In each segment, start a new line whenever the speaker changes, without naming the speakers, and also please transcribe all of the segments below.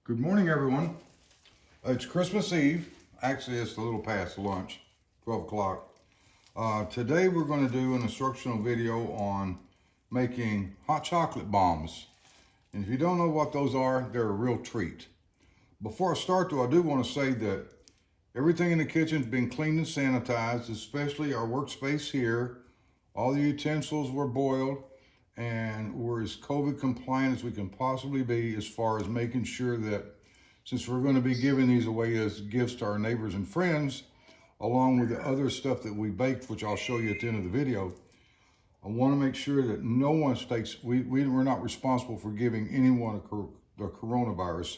Good morning, everyone. It's Christmas Eve. Actually, it's a little past lunch, 12 o'clock. Today, we're going to do an instructional video on making hot chocolate bombs. And if you don't know what those are, they're a real treat. Before I start, though, I do want to say that everything in the kitchen's been cleaned and sanitized, especially our workspace here. All the utensils were boiled, and we're as COVID compliant as we can possibly be as far as making sure that since we're going to be giving these away as gifts to our neighbors and friends, along with the other stuff that we baked, which I'll show you at the end of the video, I want to make sure that no one takes, we're not responsible for giving anyone the coronavirus.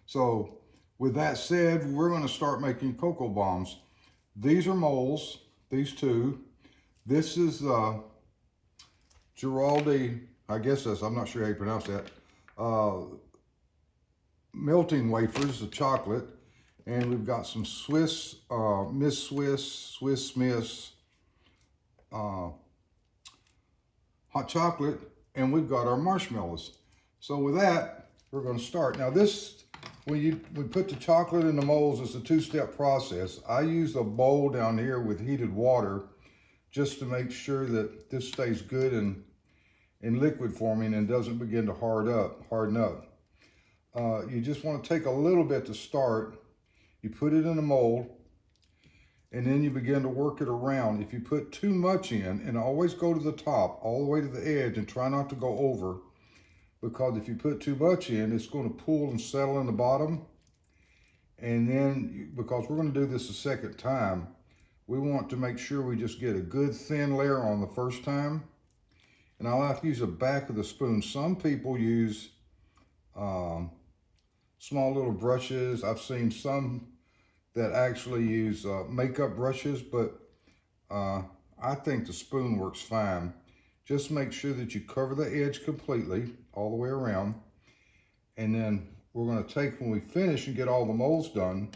So with that said, we're going to start making cocoa bombs. These are molds, these two. This is Giraldi, I guess I'm not sure how you pronounce that, melting wafers of chocolate. And we've got some Swiss Miss hot chocolate, and we've got our marshmallows. So with that, we're going to start. Now this, we put the chocolate in the molds, it's a two-step process. I use a bowl down here with heated water just to make sure that this stays good and in liquid forming and doesn't begin to harden up. You just want to take a little bit to start. You put it in a mold, and then you begin to work it around. If you put too much in, and always go to the top, all the way to the edge, and try not to go over, because if you put too much in, it's going to pool and settle in the bottom. And then, because we're going to do this a second time, we want to make sure we just get a good thin layer on the first time. And I'll have to use the back of the spoon. Some people use small little brushes. I've seen some that actually use makeup brushes, but I think the spoon works fine. Just make sure that you cover the edge completely, all the way around. And then we're gonna take, when we finish and get all the molds done,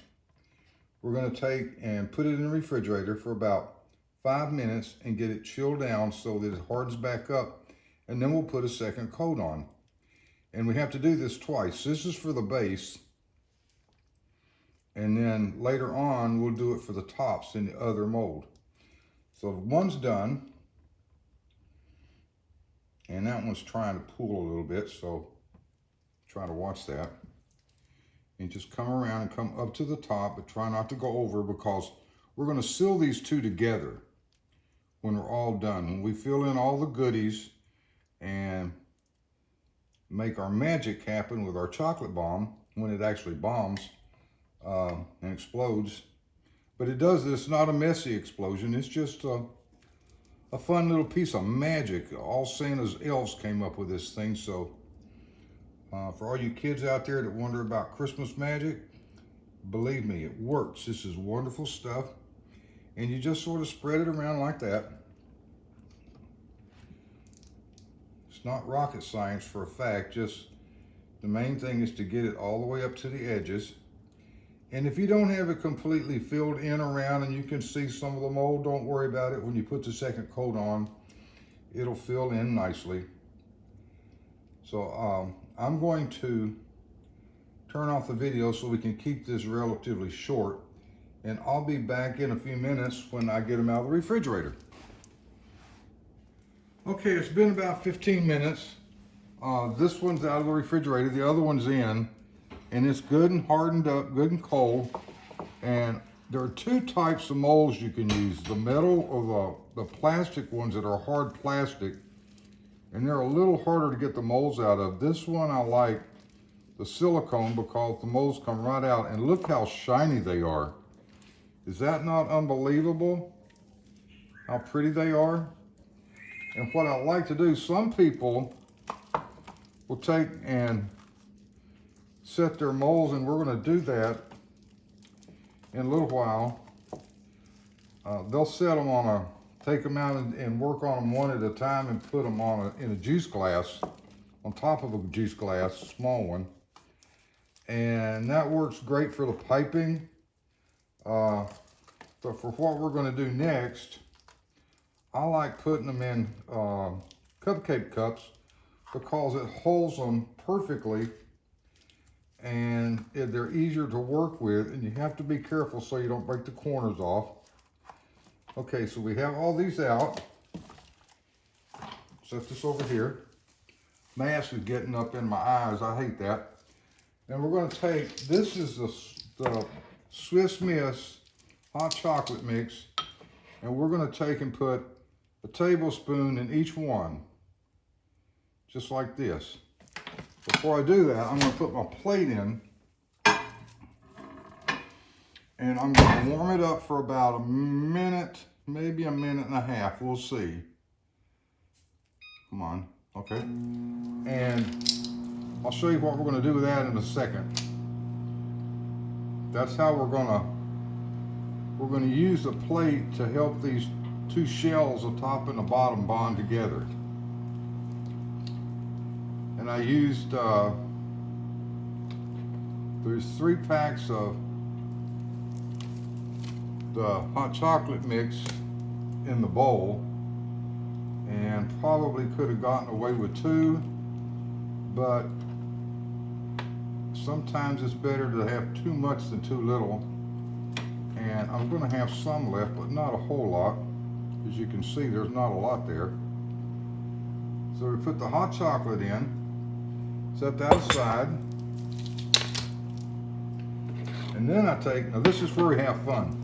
we're gonna take and put it in the refrigerator for about 5 minutes and get it chilled down so that it hardens back up. And then we'll put a second coat on. And we have to do this twice. This is for the base. And then later on, we'll do it for the tops in the other mold. So one's done. And that one's trying to pool a little bit, so try to watch that. And just come around and come up to the top, but try not to go over, because we're gonna seal these two together when we're all done. When we fill in all the goodies and make our magic happen with our chocolate bomb, when it actually bombs and explodes. But it does this, not a messy explosion, it's just a fun little piece of magic. All Santa's elves came up with this thing. So for all you kids out there that wonder about Christmas magic, believe me, it works. This is wonderful stuff. And you just sort of spread it around like that. It's not rocket science for a fact, just the main thing is to get it all the way up to the edges. And if you don't have it completely filled in around and you can see some of the mold, don't worry about it. When you put the second coat on, it'll fill in nicely. So I'm going to turn off the video so we can keep this relatively short. And I'll be back in a few minutes when I get them out of the refrigerator. Okay, it's been about 15 minutes. This one's out of the refrigerator, the other one's in. And it's good and hardened up, good and cold. And there are two types of molds you can use. The metal or the plastic ones that are hard plastic. And they're a little harder to get the molds out of. This one I like, the silicone, because the molds come right out. And look how shiny they are. Is that not unbelievable? How pretty they are? And what I like to do, some people will take and set their molds, and we're going to do that in a little while. They'll set them on take them out and work on them one at a time and put them on in a juice glass, on top of a juice glass, a small one. And that works great for the piping. But for what we're going to do next, I like putting them in cupcake cups because it holds them perfectly and they're easier to work with, and you have to be careful so you don't break the corners off. Okay, so we have all these out. Set this over here. Mask is getting up in my eyes. I hate that. And we're going to take, this is the Swiss Miss hot chocolate mix, and we're going to take and put a tablespoon in each one, just like this. Before I do that, I'm going to put my plate in, and I'm going to warm it up for about a minute, maybe a minute and a half. We'll see. Come on. Okay. And I'll show you what we're going to do with that in a second. That's how we're going to use the plate to help these two shells, the top and the bottom, bond together. And I used there's 3 packs of the hot chocolate mix in the bowl, and probably could have gotten away with 2, but sometimes it's better to have too much than too little. And I'm going to have some left, but not a whole lot. As you can see, there's not a lot there. So we put the hot chocolate in, set that aside, and then I take, now this is where we have fun.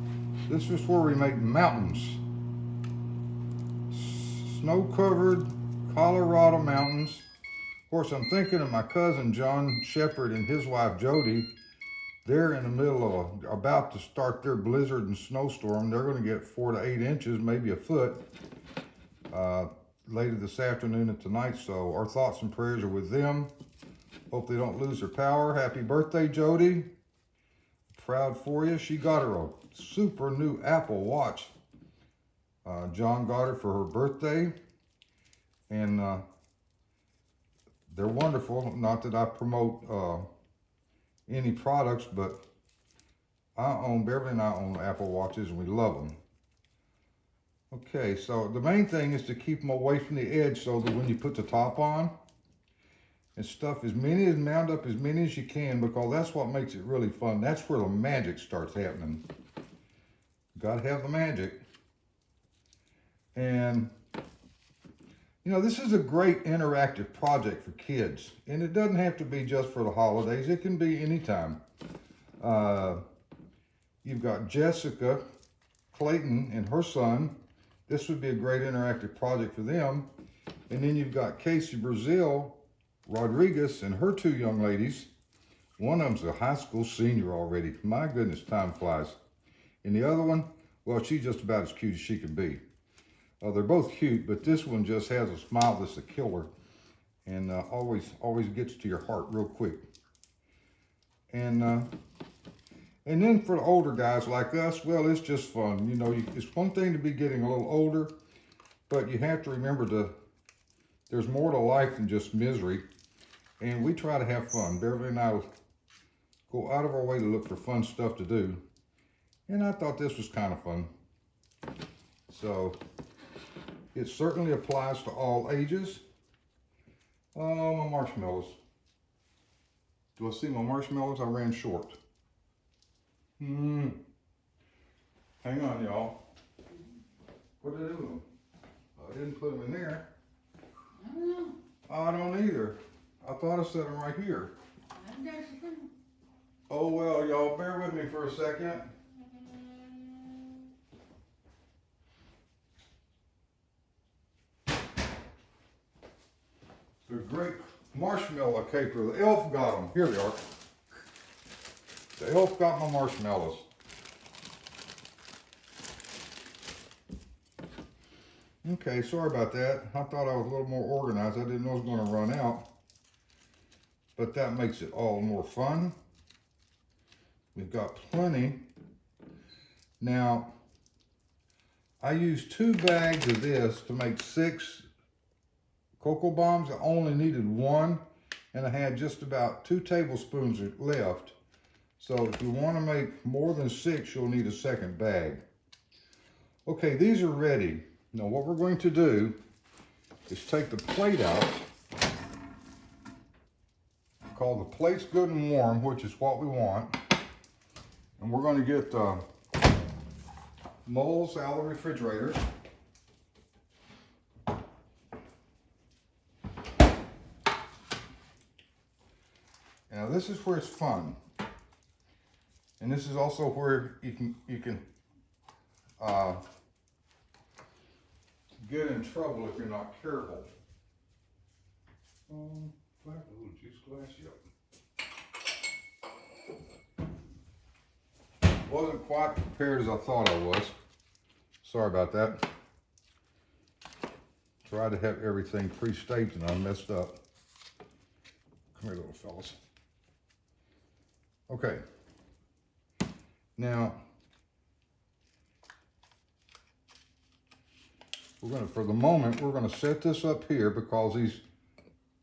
This is where we make mountains. Snow-covered Colorado mountains. Of course, I'm thinking of my cousin John Shepard and his wife Jody. They're in the middle of, about to start their blizzard and snowstorm. They're going to get 4 to 8 inches, maybe a foot, later this afternoon and tonight. So our thoughts and prayers are with them. Hope they don't lose their power. Happy birthday, Jody. Proud for you. She got her a super new Apple Watch. John got her for her birthday. And they're wonderful. Not that I promote any products, but Beverly and I own Apple Watches, and we love them. Okay, so the main thing is to keep them away from the edge so that when you put the top on and stuff, mount up as many as you can, because that's what makes it really fun. That's where the magic starts happening. Gotta have the magic. And you know, this is a great interactive project for kids, and it doesn't have to be just for the holidays. It can be anytime. You've got Jessica Clayton and her son. This would be a great interactive project for them. And then you've got Casey Brazil Rodriguez and her 2 young ladies. One of them's a high school senior already. My goodness, time flies. And the other one, well, she's just about as cute as she can be. They're both cute, but this one just has a smile that's a killer, and always gets to your heart real quick. And then for the older guys like us, well, it's just fun. You know, it's one thing to be getting a little older, but you have to remember there's more to life than just misery, and we try to have fun. Beverly and I go out of our way to look for fun stuff to do, and I thought this was kind of fun. So it certainly applies to all ages. Oh, my marshmallows. Do I see my marshmallows? I ran short. Hang on, y'all. What did I do with them? I didn't put them in there.
I don't know.
I don't either. I thought I set them right here.
I'm Jessica.
Oh, well, y'all, bear with me for a second. The great marshmallow caper. The elf got them. Here they are. The elf got my marshmallows. Okay, sorry about that. I thought I was a little more organized. I didn't know it was going to run out. But that makes it all more fun. We've got plenty. Now, I used 2 bags of this to make 6 cocoa bombs. I only needed 1, and I had just about 2 tablespoons left. So if you want to make more than 6, you'll need a second bag. Okay, these are ready. Now what we're going to do is take the plate out, called the Plates Good and Warm, which is what we want. And we're going to get molds out of the refrigerator. Now this is where it's fun. And this is also where you can get in trouble if you're not careful. Do I have a little juice glass? Yep. Wasn't quite prepared as I thought I was. Sorry about that. Tried to have everything pre-staged and I messed up. Come here, little fellas. Okay. Now, for the moment, we're gonna set this up here because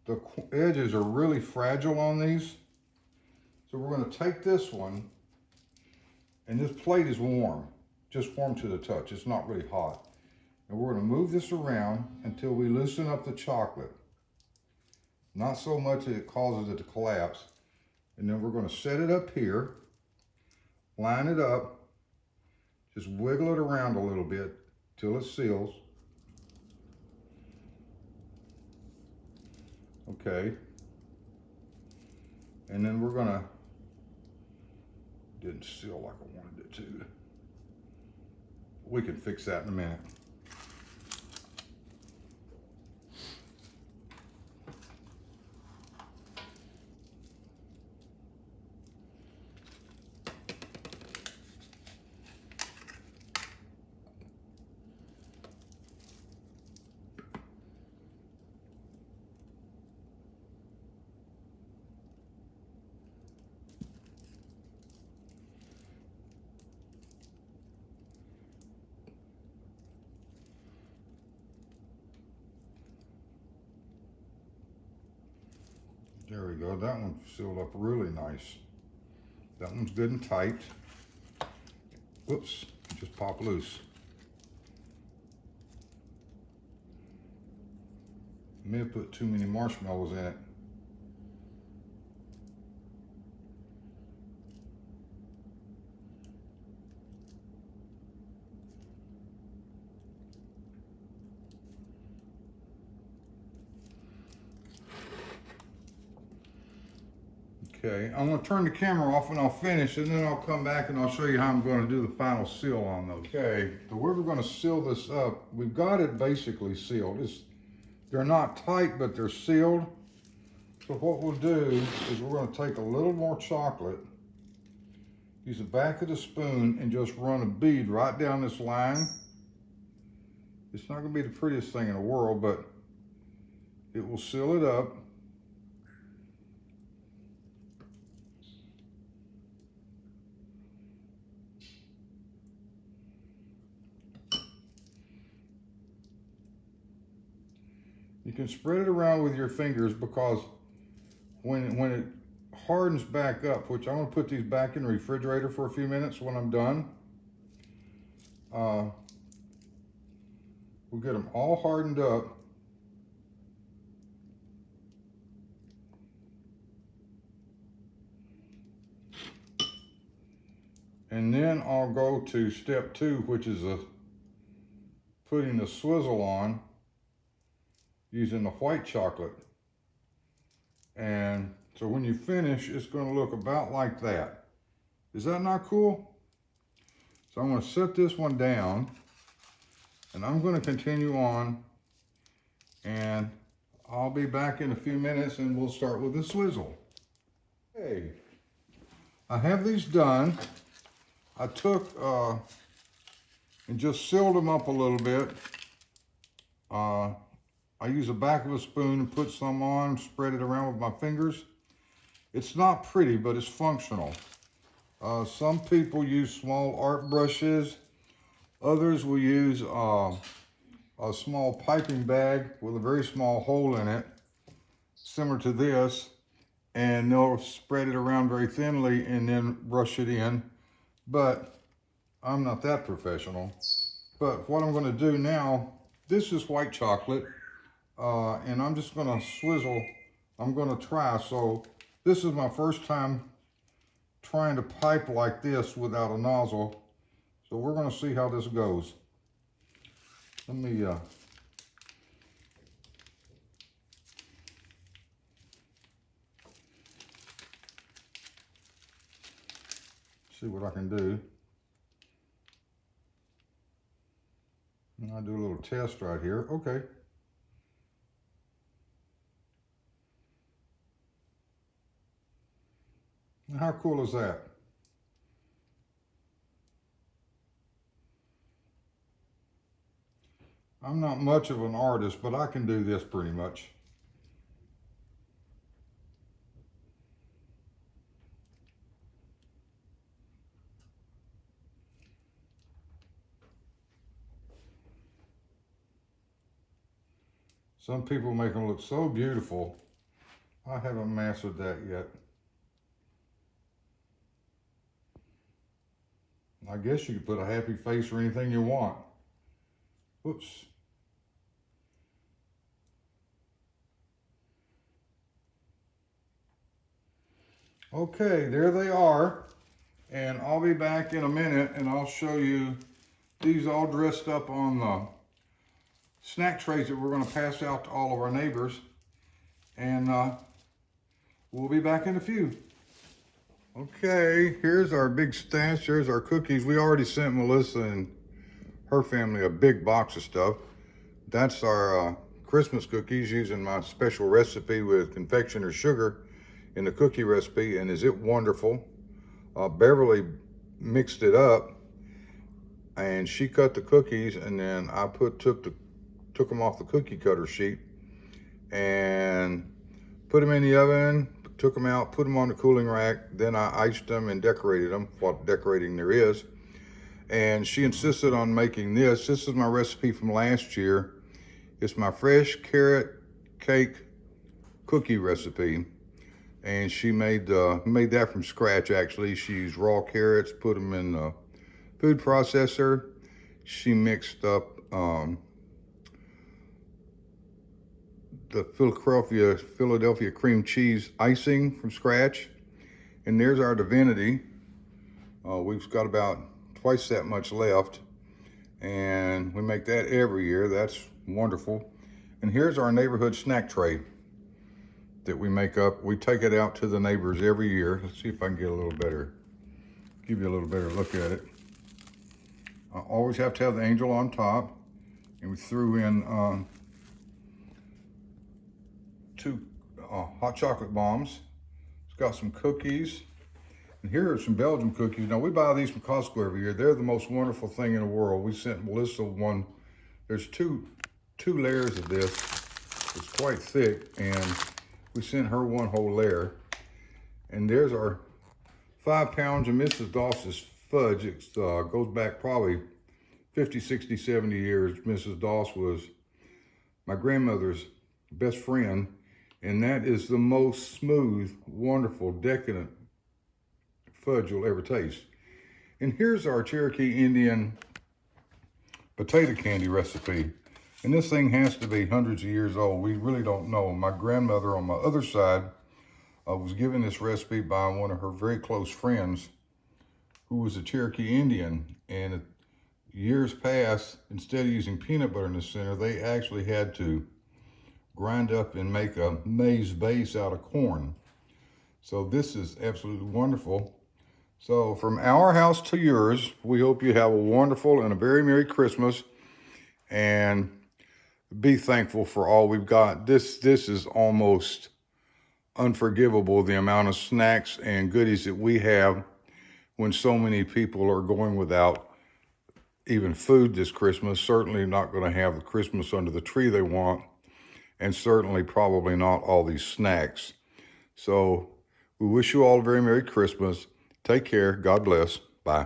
the edges are really fragile on these. So we're gonna take this one, and this plate is warm, just warm to the touch. It's not really hot. And we're gonna move this around until we loosen up the chocolate. Not so much that it causes it to collapse. And then we're gonna set it up here, line it up, just wiggle it around a little bit till it seals. Okay. And then we're gonna, didn't seal like I wanted it to. We can fix that in a minute. There we go. That one sealed up really nice. That one's good and tight. Whoops, just popped loose. May have put too many marshmallows in it. Okay, I'm going to turn the camera off and I'll finish, and then I'll come back and I'll show you how I'm going to do the final seal on those. Okay, the way we're going to seal this up, we've got it basically sealed. They're not tight, but they're sealed. So what we'll do is we're going to take a little more chocolate, use the back of the spoon, and just run a bead right down this line. It's not going to be the prettiest thing in the world, but it will seal it up. You can spread it around with your fingers because when it hardens back up, which I'm going to put these back in the refrigerator for a few minutes when I'm done, we'll get them all hardened up. And then I'll go to step 2, which is putting the swizzle on using the white chocolate. And so when you finish, it's going to look about like that. Is that not cool? So I'm going to set this one down, and I'm going to continue on, and I'll be back in a few minutes and we'll start with the swizzle. Okay, I have these done. I took and just sealed them up a little bit. I use the back of a spoon and put some on, spread it around with my fingers. It's not pretty, but it's functional. Some people use small art brushes. Others will use a small piping bag with a very small hole in it, similar to this, and they'll spread it around very thinly and then brush it in. But I'm not that professional. But what I'm going to do now, this is white chocolate. And I'm just going to swizzle. I'm going to try. So This is my first time trying to pipe like this without a nozzle. So we're gonna see how this goes. Let me, see what I can do. And I'll do a little test right here. Okay. Now, how cool is that? I'm not much of an artist, but I can do this pretty much. Some people make them look so beautiful. I haven't mastered that yet. I guess you could put a happy face or anything you want. Whoops. Okay, there they are. And I'll be back in a minute and I'll show you these all dressed up on the snack trays that we're going to pass out to all of our neighbors. And we'll be back in a few. Okay, here's our big stash. There's our cookies. We already sent Melissa and her family a big box of stuff. That's our Christmas cookies using my special recipe with confectioner's sugar in the cookie recipe. And is it wonderful? Beverly mixed it up and she cut the cookies, and then I took them off the cookie cutter sheet and put them in the oven, took them out, put them on the cooling rack. Then I iced them and decorated them, what decorating there is. And she insisted on making this. This is my recipe from last year. It's my fresh carrot cake cookie recipe. And she made that from scratch, actually. She used raw carrots, put them in the food processor. She mixed up the Philadelphia cream cheese icing from scratch. And there's our divinity. We've got about twice that much left. And we make that every year. That's wonderful. And here's our neighborhood snack tray that we make up. We take it out to the neighbors every year. Let's see if I can get a little better, give you a little better look at it. I always have to have the angel on top. And we threw in two hot chocolate bombs. It's got some cookies. And here are some Belgian cookies. Now we buy these from Costco every year. They're the most wonderful thing in the world. We sent Melissa one. There's two layers of this. It's quite thick, and we sent her one whole layer. And there's our 5 pounds of Mrs. Doss's fudge. It goes back probably 50, 60, 70 years. Mrs. Doss was my grandmother's best friend, and that is the most smooth, wonderful, decadent fudge you'll ever taste. And here's our Cherokee Indian potato candy recipe. And this thing has to be hundreds of years old. We really don't know. My grandmother on my other side was given this recipe by one of her very close friends who was a Cherokee Indian. And years past, instead of using peanut butter in the center, they actually had to grind up and make a maize base out of corn. So this is absolutely wonderful. So from our house to yours, we hope you have a wonderful and a very Merry Christmas, and be thankful for all we've got. This is almost unforgivable, the amount of snacks and goodies that we have when so many people are going without even food this Christmas. Certainly not going to have the Christmas under the tree they want, and certainly probably not all these snacks. So we wish you all a very Merry Christmas. Take care. God bless. Bye.